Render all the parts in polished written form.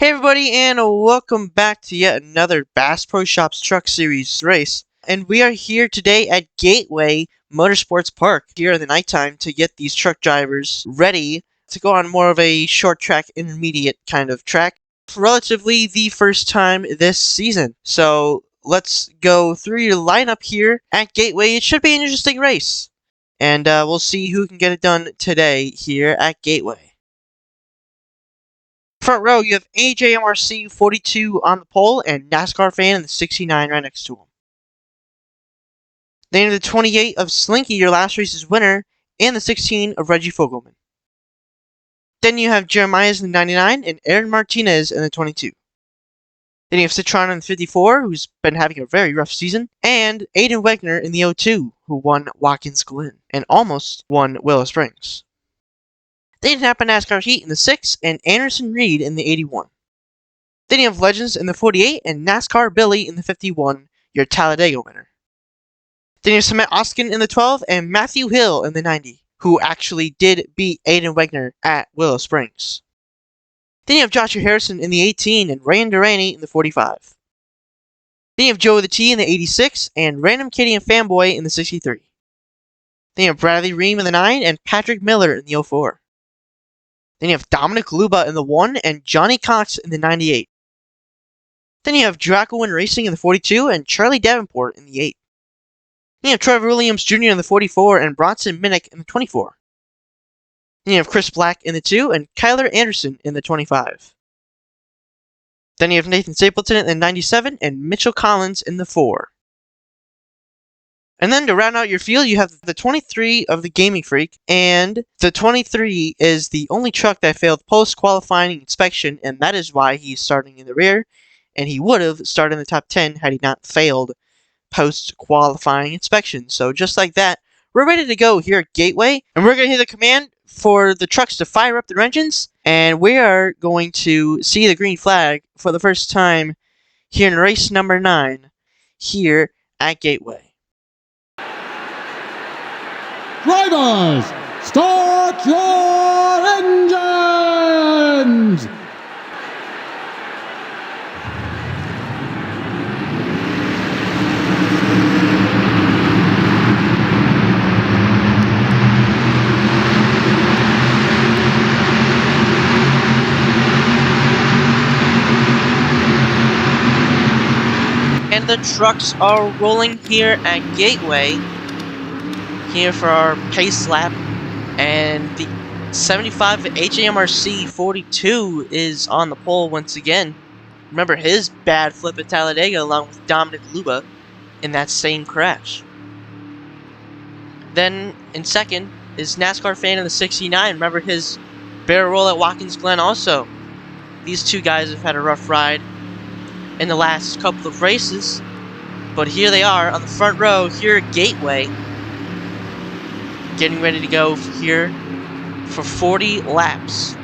Hey everybody, and welcome back to yet another Bass Pro Shops Truck Series race. And we are here today at Gateway Motorsports Park here in the nighttime to get these truck drivers ready to go on more of a short track, intermediate kind of track. Relatively the first time this season. So let's go through your lineup here at Gateway. It should be an interesting race. And we'll see who can get it done today here at Gateway. Front row, you have AJMRC 42 on the pole and NASCAR fan in the 69 right next to him. Then you have the 28 of Slinky, your last race's winner, and the 16 of Reggie Fogelman. Then you have Jeremiah's in the 99 and Aaron Martinez in the 22. Then you have Citron in the 54, who's been having a very rough season, and Aiden Wegner in the 02, who won Watkins Glen and almost won Willow Springs. Then you have NASCAR Heat in the 6 and Anderson Reed in the 81. Then you have Legends in the 48 and NASCAR Billy in the 51, your Talladega winner. Then you have Cement Oskin in the 12 and Matthew Hill in the 90, who actually did beat Aiden Wegner at Willow Springs. Then you have Joshua Harrison in the 18 and Ryan Durante in the 45. Then you have Joe the T in the 86 and Random Kitty and Fanboy in the 63. Then you have Bradley Ream in the 9 and Patrick Miller in the 04. Then you have Dominic Luba in the 1 and Johnny Cox in the 98. Then you have Dracowin Racing in the 42 and Charlie Davenport in the 8. Then you have Trevor Williams Jr. in the 44 and Bronson Minnick in the 24. Then you have Chris Black in the 2 and Kyler Anderson in the 25. Then you have Nathan Stapleton in the 97 and Mitchell Collins in the 4. And then to round out your field, you have the 23 of the Gaming Freak, and the 23 is the only truck that failed post-qualifying inspection, and that is why he's starting in the rear, and he would have started in the top 10 had he not failed post-qualifying inspection. So just like that, we're ready to go here at Gateway, and we're going to hear the command for the trucks to fire up their engines, and we are going to see the green flag for the first time here in race number 9 here at Gateway. Drivers, start your engines! And the trucks are rolling here at Gateway. Here for our pace lap, and the 75 HAMRC 42 is on the pole once again. Remember his bad flip at Talladega along with Dominic Luba in that same crash. Then in second is NASCAR fan in the 69. Remember his barrel roll at Watkins Glen also. These two guys have had a rough ride in the last couple of races, but here they are on the front row here at Gateway, getting ready to go here for 40 laps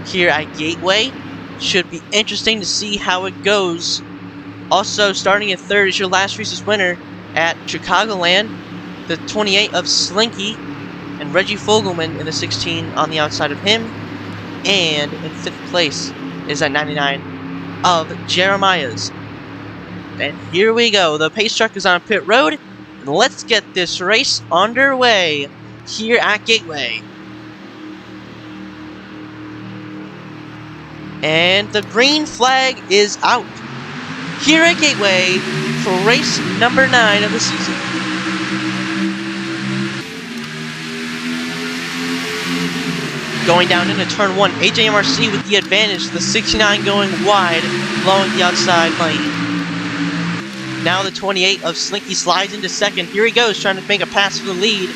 here at Gateway. Should be interesting to see how it goes. Also, starting at third is your last race's winner at Chicagoland, the 28 of Slinky, and Reggie Fogelman in the 16 on the outside of him. And in 5th place is at 99 of Jeremiah's. And here we go. The pace truck is on pit road. Let's get this race underway here at Gateway. And the green flag is out here at Gateway for race number 9 of the season. Going down into turn 1, AJMRC with the advantage, the 69 going wide, blowing the outside lane. Now the 28 of Slinky slides into second. Here he goes, trying to make a pass for the lead,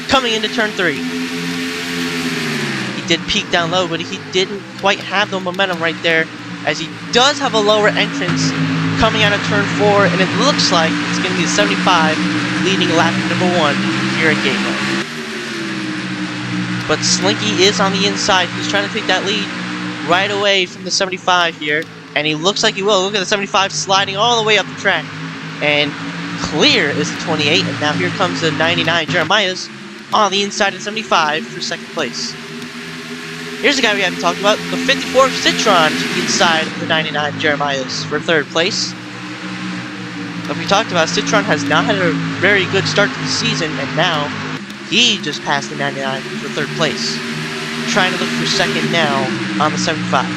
coming into turn 3. He did peak down low, but he didn't quite have the momentum right there, as he does have a lower entrance coming out of turn 4, and it looks like it's going to be the 75 leading lap number 1 here at Gateway. But Slinky is on the inside. He's trying to take that lead right away from the 75 here, and he looks like he will. Look at the 75 sliding all the way up the track. And clear is the 28, and now here comes the 99 Jeremiah's on the inside of 75 for second place. Here's the guy we haven't talked about, the 54 Citron to the inside of the 99 Jeremiah's for 3rd place. Like we talked about, Citron has not had a very good start to the season, and now he just passed the 99 for 3rd place. Trying to look for 2nd now on the 75.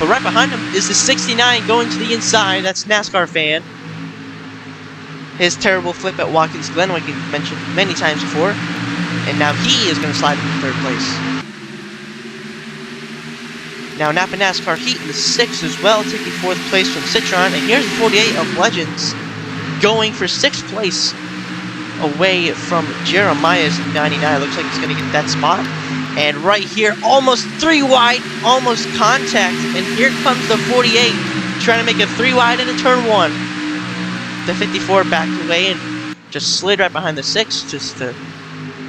But right behind him is the 69 going to the inside. That's NASCAR fan. His terrible flip at Watkins Glen, like we mentioned many times before. And now he is going to slide into 3rd place. Now Napa NASCAR Heat in the 6th as well, taking 4th place from Citron. And here's the 48 of Legends going for 6th place away from Jeremiah's 99. Looks like he's going to get that spot. And right here, almost 3 wide, almost contact. And here comes the 48, trying to make a 3 wide into turn 1. The 54 backed away and just slid right behind the 6, just to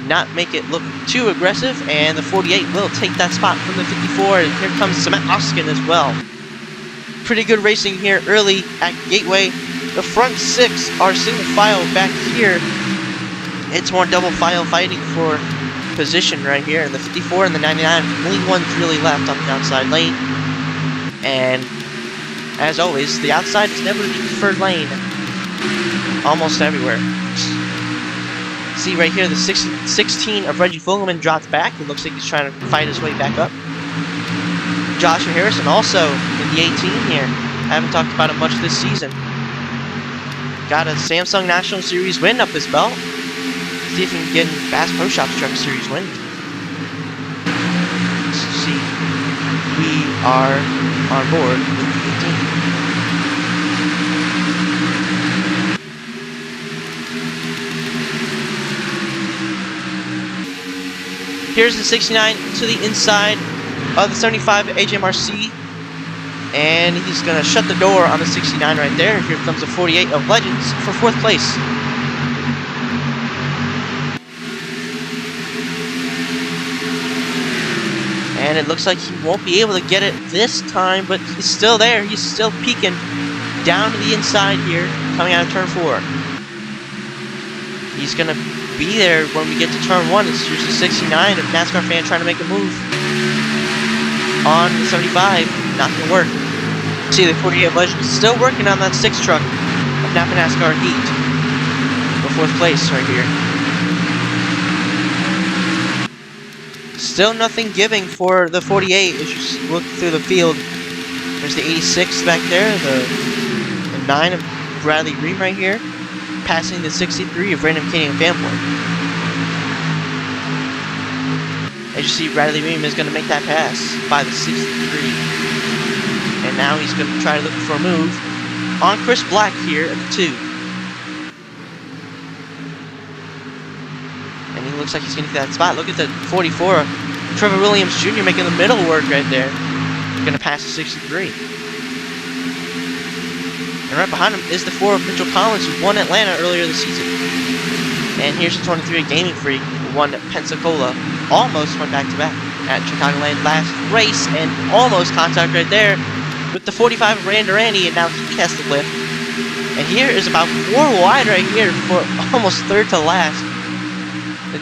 not make it look too aggressive. And the 48 will take that spot from the 54. And here comes Cement Oskin as well. Pretty good racing here early at Gateway. The front 6 are single file back here. It's more double file fighting for position right here, and the 54 and the 99, only one's really left on the outside lane. And as always, the outside is never the preferred lane, almost everywhere. See right here, the 16 of Reggie Fogelman dropped back. It looks like he's trying to fight his way back up. Joshua Harrison also in the 18 here. I haven't talked about him much this season. Got a Samsung National Series win up his belt. See if he can get in Bass Pro Shops Truck Series win. Let's see. We are on board with the 18. Here's the 69 to the inside of the 75 HMRC. And he's going to shut the door on the 69 right there. Here comes the 48 of Legends for 4th place. And it looks like he won't be able to get it this time, but he's still there. He's still peeking down to the inside here, coming out of turn 4. He's going to be there when we get to turn 1. It's just a 69 of NASCAR fan trying to make a move on the 75. Not going to work. See, the 48 Legend is still working on that 6 truck of Napa NASCAR Heat for 4th place right here. Still nothing giving for the 48 as you look through the field. There's the 86 back there, the 9 of Bradley Ream right here, passing the 63 of Brandon McKinney and Fanboy. As you see, Bradley Ream is going to make that pass by the 63. And now he's going to try to look for a move on Chris Black here at the 2. And he looks like he's going to get that spot. Look at the 44. Trevor Williams Jr. making the middle work right there. Going to pass the 63. And right behind him is the 4 of Mitchell Collins, who won Atlanta earlier this season. And here's the 23 of Gaming Freak, who won Pensacola. Almost went back-to-back at Chicagoland last race. And almost contact right there with the 45 of Randy Durante. And now he has to lift. And here is about 4 wide right here for almost 3rd to last.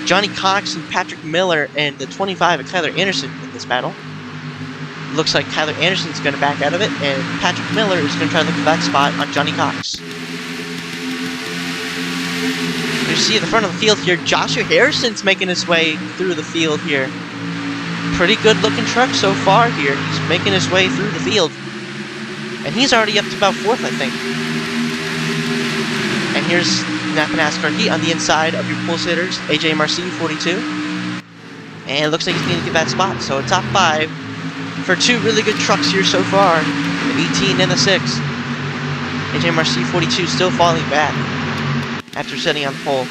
Johnny Cox and Patrick Miller and the 25 of Kyler Anderson in this battle. Looks like Kyler Anderson's going to back out of it, and Patrick Miller is going to try to look for that spot on Johnny Cox. You see at the front of the field here, Joshua Harrison's making his way through the field here. Pretty good looking truck so far here. He's making his way through the field. And he's already up to about 4th, I think. And here's Napa NASCAR Heat on the inside of your pulse hitters, AJ Marcy, 42. And it looks like he's going to get that spot. So a top 5 for 2 really good trucks here so far. The 18 and the 6. AJ Marcy, 42, still falling back after setting on the pole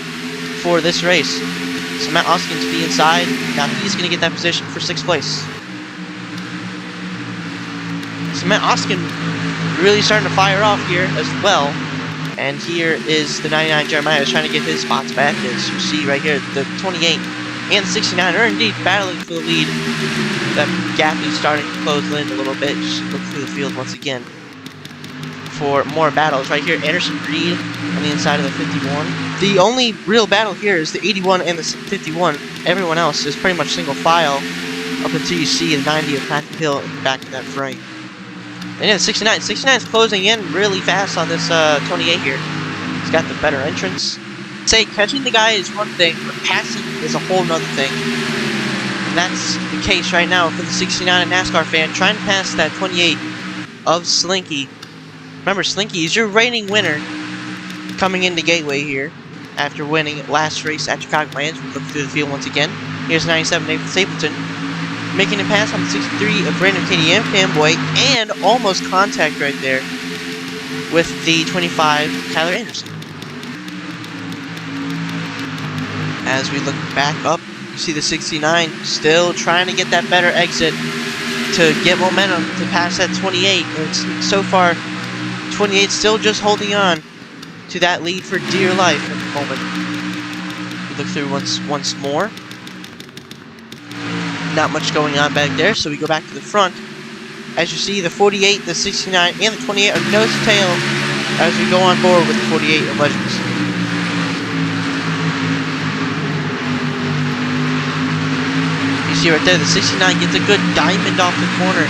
for this race. So Matt Oskin to the inside. Now he's going to get that position for 6th place. So Matt Oskin really starting to fire off here as well. And here is the 99 Jeremiah trying to get his spots back. As you see right here, the 28 and 69 are indeed battling for the lead. That gap is starting to close in a little bit. Just look through the field once again for more battles. Right here, Anderson Reed on the inside of the 51. The only real battle here is the 81 and the 51. Everyone else is pretty much single file up until you see the 90 of Patrick Hill in the back of that frame. And yeah, 69. 69 is closing in really fast on this 28 here. He's got the better entrance. Say, catching the guy is one thing, but passing is a whole nother thing. And that's the case right now for the 69 NASCAR fan trying to pass that 28 of Slinky. Remember, Slinky is your reigning winner coming into Gateway here after winning last race at Chicago Lands. We look through the field once again. Here's 97 Nathan Stapleton making a pass on the 63 of Brandon KDM Fanboy and almost contact right there with the 25 Tyler Anderson. As we look back up, you see the 69 still trying to get that better exit to get momentum to pass that 28. And so far, 28 still just holding on to that lead for dear life at the moment. We look through once more. Not much going on back there, so we go back to the front. As you see, the 48, the 69, and the 28 are nose to tail as we go on board with the 48 of Legends. You see right there, the 69 gets a good diamond off the corner,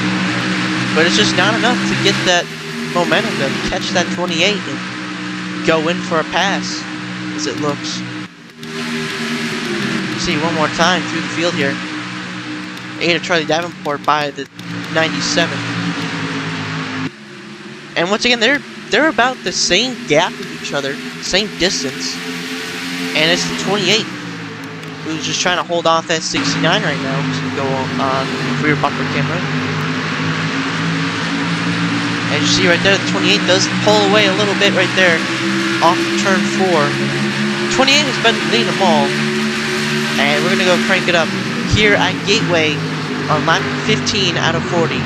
but it's just not enough to get that momentum to catch that 28 and go in for a pass, as it looks. You see one more time through the field here. 8 of Charlie Davenport by the 97. And once again, they're about the same gap with each other, same distance. And it's the 28 who's just trying to hold off that 69 right now. Just go on rear bumper camera. As you see right there, the 28 does pull away a little bit right there off turn 4. 28 has been leading them all. And we're going to go crank it up here at Gateway on lap 15 out of 40.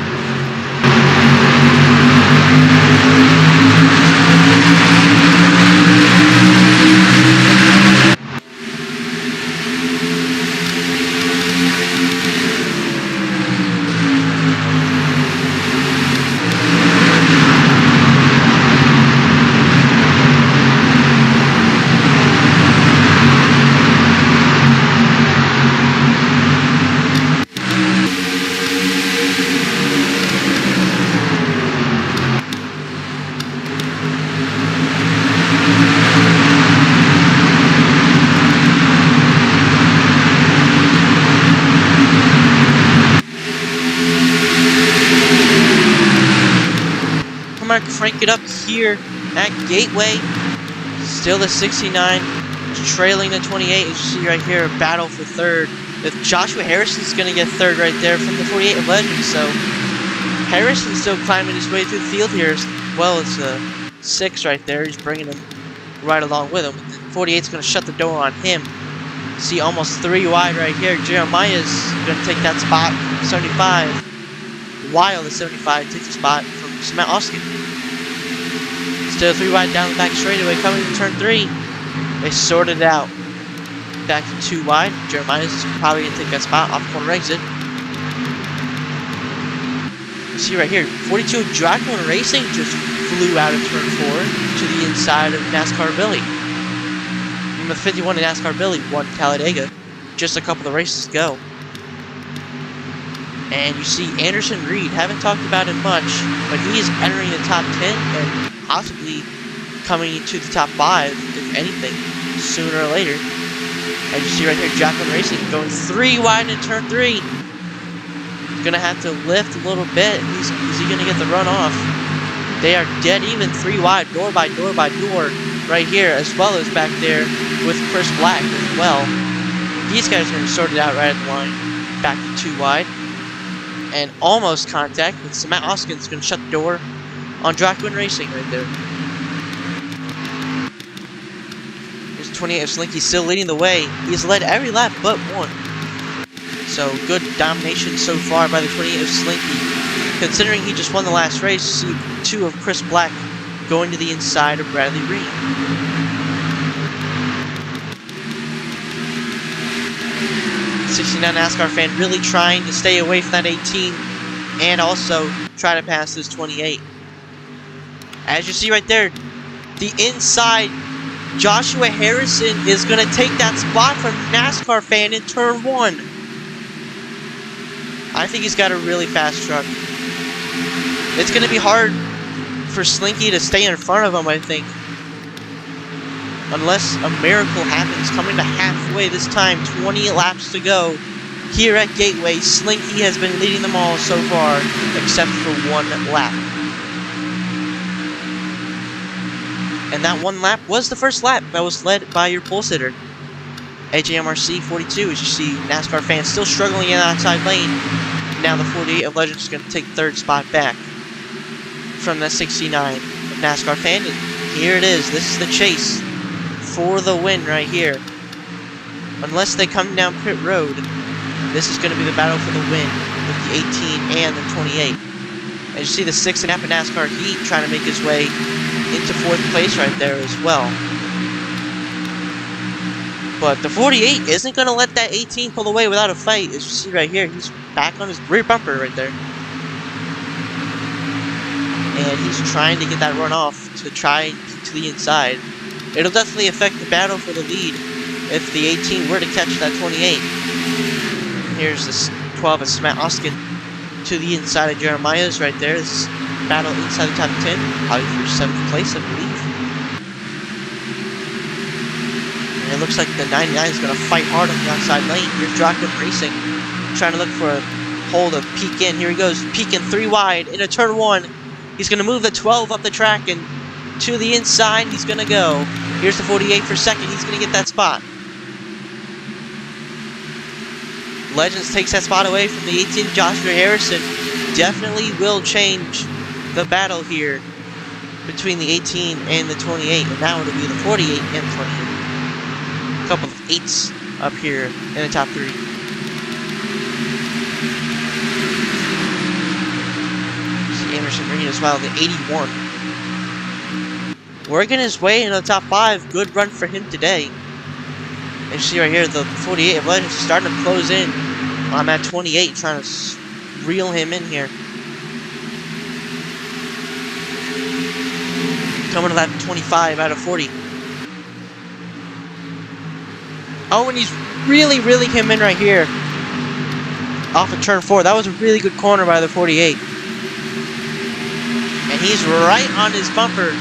Crank it up here at Gateway. Still the 69 trailing the 28. As you see right here, a battle for third. If Joshua Harrison's going to get third right there from the 48 of Legends. So Harrison's still climbing his way through the field here as well as the 6 right there. He's bringing him right along with him. The 48's going to shut the door on him. See almost 3 wide right here. Jeremiah's going to take that spot from 75. While the 75 takes the spot from Matt Oskin. Still 3 wide down the back straightaway coming to turn 3. They sorted it out. Back to 2 wide. Jeremiah's probably going to take that spot off corner exit. You see right here, 42 Dragon Racing just flew out of turn 4 to the inside of NASCAR Billy. Number 51 in NASCAR Billy won Talladega just a couple of races ago. And you see Anderson Reed, haven't talked about him much, but he's entering the top 10 and possibly coming to the top 5, if anything, sooner or later. As you see right here, Jacqueline Racing going 3 wide in turn 3. He's going to have to lift a little bit. Is he going to get the run off? They are dead even 3 wide, door by door by door, right here, as well as back there with Chris Black as well. These guys are going to sort it out right at the line. Back to 2 wide. And almost contact with Matt Oskin's going to shut the door on Dracuin Racing right there. Here's 28 of Slinky still leading the way. He's led every lap but 1. So good domination so far by the 28 of Slinky. Considering he just won the last race, see 2 of Chris Black going to the inside of Bradley Reed. '69 NASCAR fan really trying to stay away from that 18 and also try to pass this 28. As you see right there, the inside Joshua Harrison is going to take that spot from NASCAR fan in turn 1. I think he's got a really fast truck. It's going to be hard for Slinky to stay in front of him, I think. Unless a miracle happens. Coming to halfway this time, 20 laps to go. Here at Gateway, Slinky has been leading them all so far, except for one lap. And that one lap was the first lap that was led by your pole sitter, AJMRC 42. As you see, NASCAR fans still struggling in the outside lane. Now the 48 of Legends is going to take third spot back from the 69 of NASCAR fan. And here it is. This is the chase for the win right here. Unless they come down pit road, this is going to be the battle for the win with the 18 and the 28. As you see, the 6.5 of NASCAR Heat trying to make his way into 4th place right there as well. But the 48 isn't going to let that 18 pull away without a fight. As you see right here, he's back on his rear bumper right there. And he's trying to get that run off to try to the inside. It'll definitely affect the battle for the lead if the 18 were to catch that 28. Here's this 12 of Matt Oskin to the inside of Jeremiah's right there. This battle inside the top 10, probably for 7th place, I believe. And it looks like the 99 is going to fight hard on the outside lane. Here's Draken Racing, trying to look for a hole to peek in. Here he goes, peeking 3 wide into turn 1. He's going to move the 12 up the track and to the inside. He's going to go. Here's the 48 for second. He's going to get that spot. Legends takes that spot away from the 18, Joshua Harrison. Definitely will change the battle here between the 18 and the 28. And now it'll be the 48 and the 28. A couple of 8s up here in the top 3. See Anderson Green as well, the 81. Working his way into the top 5. Good run for him today. And you see right here, the 48 of Legends is starting to close in on that 28, trying to reel him in here. Coming to that 25 out of 40. Oh, and he's really reeling him in right here. Off of turn 4. That was a really good corner by the 48. And he's right on his bumper.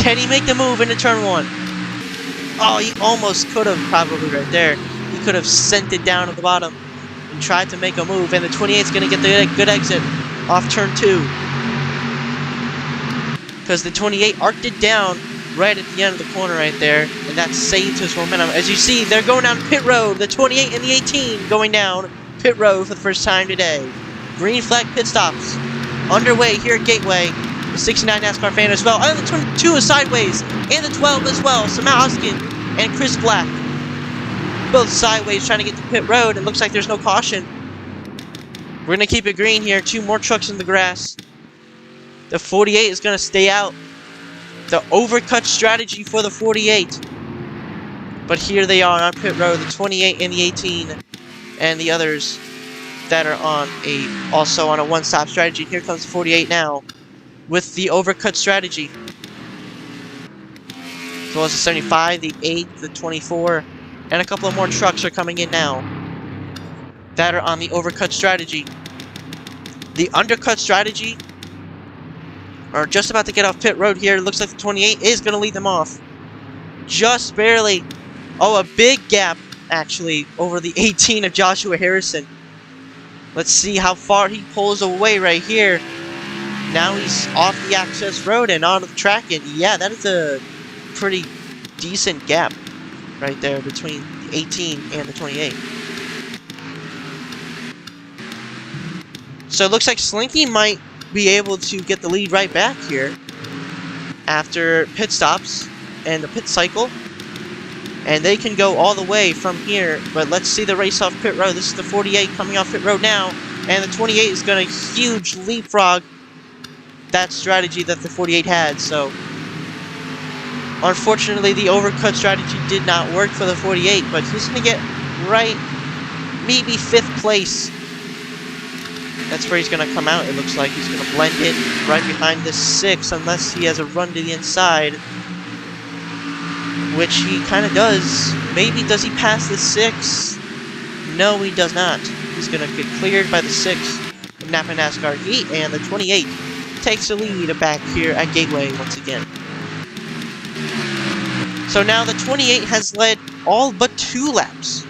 Can he make the move into turn 1? Oh, he almost could have, probably right there. He could have sent it down to the bottom and tried to make a move. And the 28 is going to get the good exit off turn 2. Because the 28 arced it down right at the end of the corner right there. And that saved his momentum. As you see, they're going down pit road. The 28 and the 18 going down pit road for the first time today. Green flag pit stops underway here at Gateway. The 69 NASCAR fan as well. And the 22 is sideways. And the 12 as well. So Matt Hoskin and Chris Black. Both sideways trying to get to pit road. It looks like there's no caution. We're going to keep it green here. 2 more trucks in the grass. The 48 is going to stay out. The overcut strategy for the 48. But here they are on pit road. The 28 and the 18. And the others that are on also on a one-stop strategy. Here comes the 48 now with the overcut strategy. As well as the 75, the 8, the 24, and a couple of more trucks are coming in now that are on the overcut strategy. The undercut strategy are just about to get off pit road here. It looks like the 28 is going to lead them off. Just barely. Oh, a big gap, actually, over the 18 of Joshua Harrison. Let's see how far he pulls away right here. Now he's off the access road and onto the track. And yeah, that is a pretty decent gap right there between the 18 and the 28. So it looks like Slinky might be able to get the lead right back here after pit stops and the pit cycle. And they can go all the way from here. But let's see the race off pit road. This is the 48 coming off pit road now. And the 28 is going to huge leapfrog that strategy that the 48 had. So unfortunately, the overcut strategy did not work for the 48. But he's going to get right, maybe 5th place. That's where he's going to come out. It looks like he's going to blend in right behind the 6 unless he has a run to the inside. Which he kind of does. Maybe does he pass the 6? No, he does not. He's going to get cleared by the 6. Napa NASCAR Heat, and the 28 takes the lead back here at Gateway once again. So now the 28 has led all but 2 laps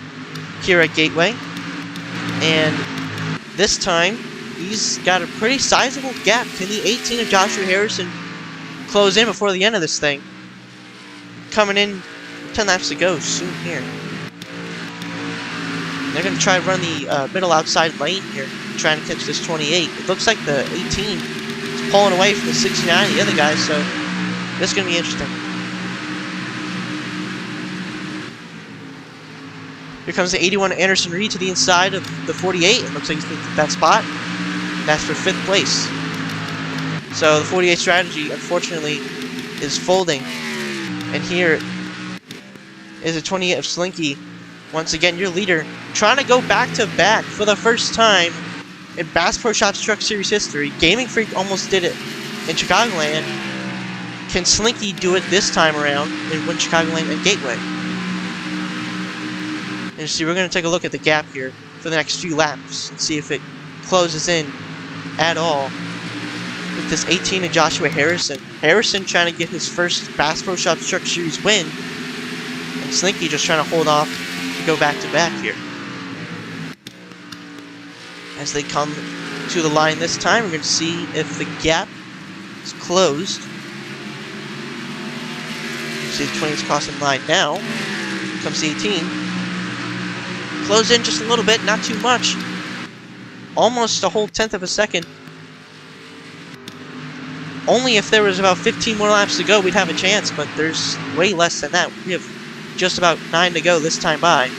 here at Gateway, and this time he's got a pretty sizable gap. Can the 18 of Joshua Harrison close in before the end of this thing? Coming in 10 laps to go soon here. They're going to try to run the middle outside lane here, trying to catch this 28. It looks like the 18 is pulling away from the 69 and the other guys, so this is going to be interesting. Here comes the 81 Anderson Reed to the inside of the 48. It looks like he's going to get that spot. That's for 5th place. So the 48 strategy, unfortunately, is folding. And here is a 28 of Slinky. Once again, your leader, trying to go back-to-back for the first time in Bass Pro Shops Truck Series history. Gaming Freak almost did it in Chicagoland. Can Slinky do it this time around and win Chicagoland and Gateway? And you see, we're going to take a look at the gap here for the next few laps and see if it closes in at all with this 18 of Joshua Harrison. Harrison trying to get his first Bass Pro Shops Truck Series win, and Slinky just trying to hold off to go back-to-back here. As they come to the line this time, we're going to see if the gap is closed. See the 20 is crossing the line now. Here comes the 18. Close in just a little bit, not too much. Almost a whole 1/10 of a second. Only if there was about 15 more laps to go, we'd have a chance, but there's way less than that. We have just about 9 to go this time by.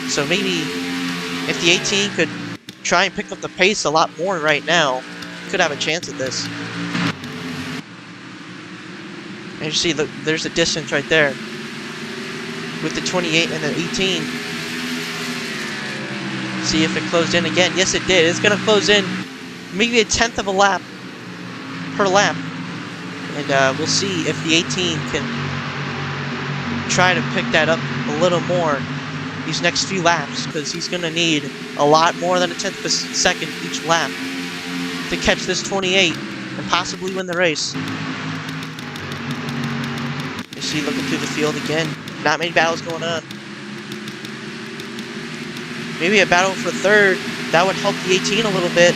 So maybe if the 18 could try and pick up the pace a lot more right now, could have a chance at this. And you see, there's a distance right there with the 28 and the 18. See if it closed in again. Yes, it did. It's going to close in maybe a 1/10 of a lap per lap. And we'll see if the 18 can try to pick that up a little more these next few laps, because he's going to need a lot more than a 1/10 of a second each lap to catch this 28 and possibly win the race. You see, looking through the field again, not many battles going on. Maybe a battle for 3rd, that would help the 18 a little bit.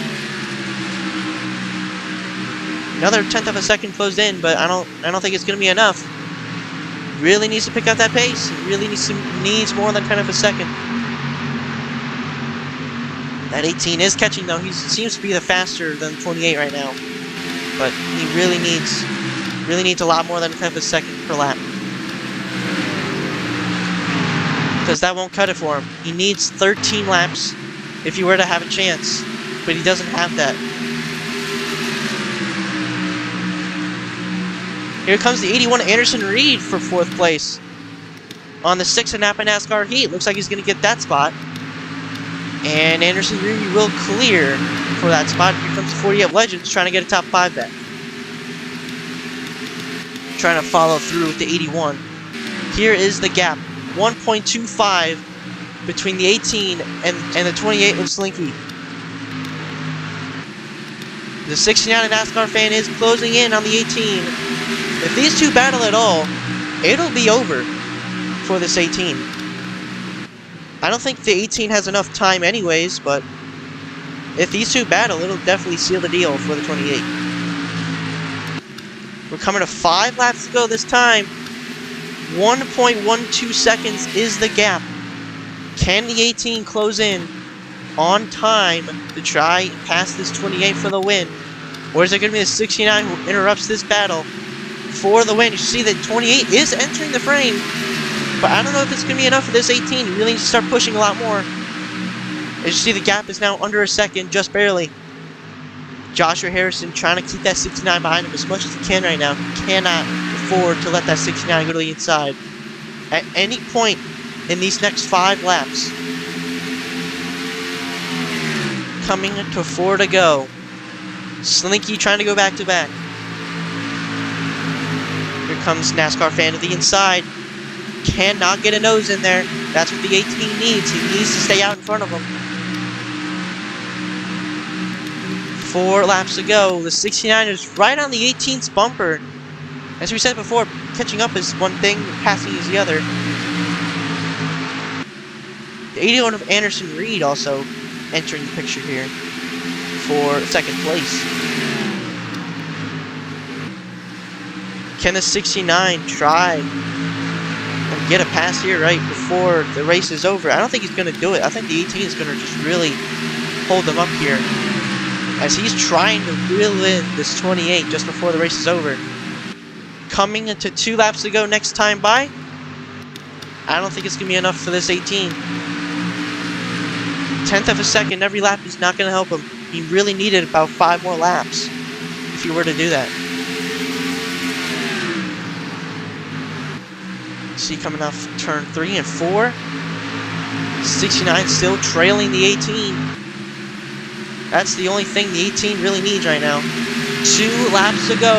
Another 1/10 of a second closed in, but I don't think it's going to be enough. Really needs to pick up that pace. He really needs more than 1/10 of a second. That 18 is catching though. He seems to be the faster than 28 right now, but he really needs a lot more than 1/10 of a second per lap, because that won't cut it for him. He needs 13 laps if he were to have a chance, but he doesn't have that. Here comes the 81 Anderson Reed for 4th place on the 6 of Napa NASCAR Heat. Looks like he's going to get that spot. And Anderson Reed will clear for that spot. Here comes the 48 Legends trying to get a top 5 back. Trying to follow through with the 81. Here is the gap. 1.25 between the 18 and the 28 of Slinky. The 69 NASCAR fan is closing in on the 18. If these two battle at all, it'll be over for this 18. I don't think the 18 has enough time anyways, but if these two battle, it'll definitely seal the deal for the 28. We're coming to 5 laps to go this time. 1.12 seconds is the gap. Can the 18 close in on time to try and pass this 28 for the win? Or is it going to be the 69 who interrupts this battle for the win? You see that 28 is entering the frame, but I don't know if it's going to be enough for this 18. You really need to start pushing a lot more. As you see, the gap is now under a second, just barely. Joshua Harrison trying to keep that 69 behind him as much as he can right now. He cannot afford to let that 69 go to the inside. At any point in these next 5 laps, coming to 4 to go. Slinky trying to go back-to-back. Here comes NASCAR fan to the inside. Cannot get a nose in there. That's what the 18 needs. He needs to stay out in front of him. 4 laps to go. The 69 is right on the 18's bumper. As we said before, catching up is one thing, passing is the other. The 81 of Anderson Reed also entering the picture here for second place. Can the 69 try and get a pass here right before the race is over? I don't think he's going to do it. I think the 18 is going to just really hold them up here, as he's trying to reel in this 28 just before the race is over. Coming into 2 laps to go next time by. I don't think it's going to be enough for this 18. 10th of a second every lap is not going to help him. He really needed about 5 more laps if he were to do that. See, coming off turn 3 and 4. 69 still trailing the 18. That's the only thing the 18 really needs right now. 2 laps to go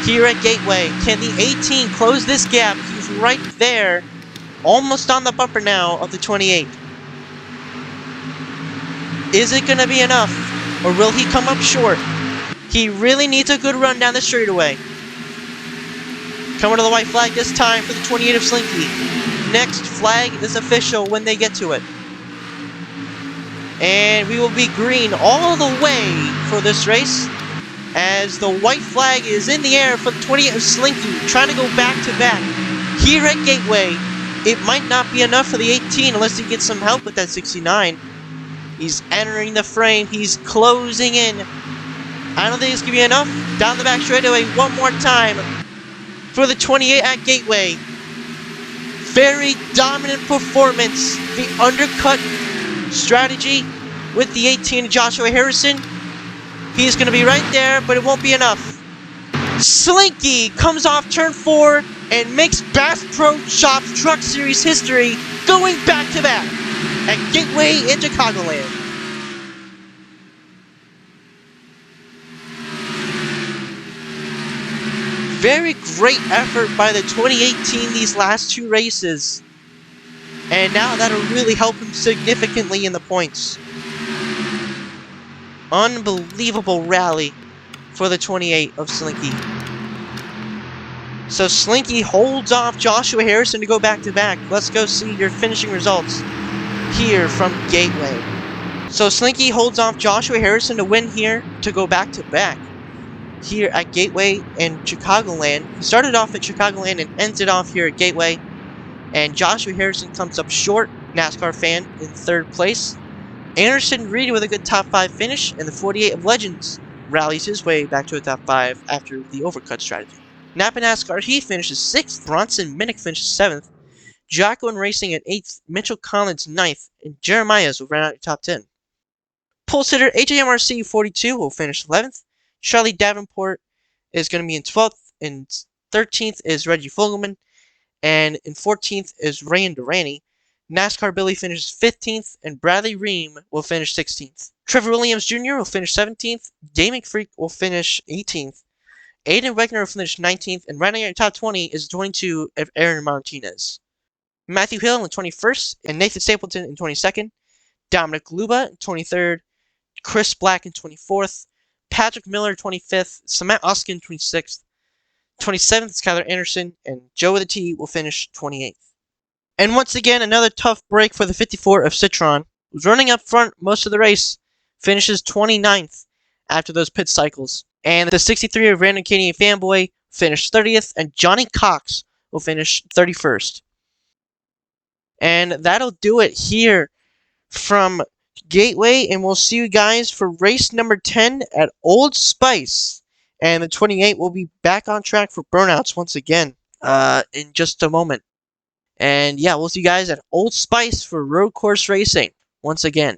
here at Gateway. Can the 18 close this gap? He's right there, almost on the bumper now of the 28. Is it going to be enough, or will he come up short? He really needs a good run down the straightaway. Coming to the white flag this time for the 28 of Slinky. Next flag is official when they get to it. And we will be green all the way for this race, as the white flag is in the air for the 28 of Slinky, trying to go back to back. Here at Gateway, it might not be enough for the 18 unless he gets some help with that 69. He's entering the frame. He's closing in. I don't think it's going to be enough. Down the back straightaway one more time for the 28 at Gateway. Very dominant performance. The undercut strategy with the 18 Joshua Harrison. He's going to be right there, but it won't be enough. Slinky comes off turn 4 and makes Bass Pro Shops Truck Series history, going back to back at Gateway in Chicagoland. Very great effort by the 2018 these last 2 races. And now that'll really help him significantly in the points. Unbelievable rally for the 28 of Slinky. So Slinky holds off Joshua Harrison to go back to back. Let's go see your finishing results here from Gateway. So Slinky holds off Joshua Harrison to win here to go back to back here at Gateway and Chicagoland. He started off at Chicagoland and ended off here at Gateway. And Joshua Harrison comes up short, NASCAR fan, in 3rd place. Anderson Reed with a good top 5 finish, and the 48 of Legends rallies his way back to a top 5 after the overcut strategy. Napa NASCAR, he finishes 6th. Bronson Minnick finishes 7th. Jacqueline Racing at 8th. Mitchell Collins 9th. And Jeremiah's will round out your top 10. Pole sitter HAMRC 42 will finish 11th. Charlie Davenport is going to be in 12th. In 13th is Reggie Fogelman. And in 14th is Ryan Durrani. NASCAR Billy finishes 15th, and Bradley Ream will finish 16th. Trevor Williams Jr. will finish 17th. Gaming Freak will finish 18th. Aiden Wegner will finish 19th, and rounding out your top 20 is 22 of Aaron Martinez. Matthew Hill in 21st, and Nathan Stapleton in 22nd. Dominic Luba in 23rd. Chris Black in 24th. Patrick Miller 25th. Samant Oskin 26th. 27th is Skylar Anderson, and Joe with a T will finish 28th. And once again, another tough break for the 54 of Citron, who's running up front most of the race, finishes 29th after those pit cycles. And the 63 of Random Canadian Fanboy finished 30th, and Johnny Cox will finish 31st. And that'll do it here from Gateway, and we'll see you guys for race number 10 at Old Spice. And the 28 will be back on track for burnouts once again in just a moment. And yeah, we'll see you guys at Old Spice for road course racing once again.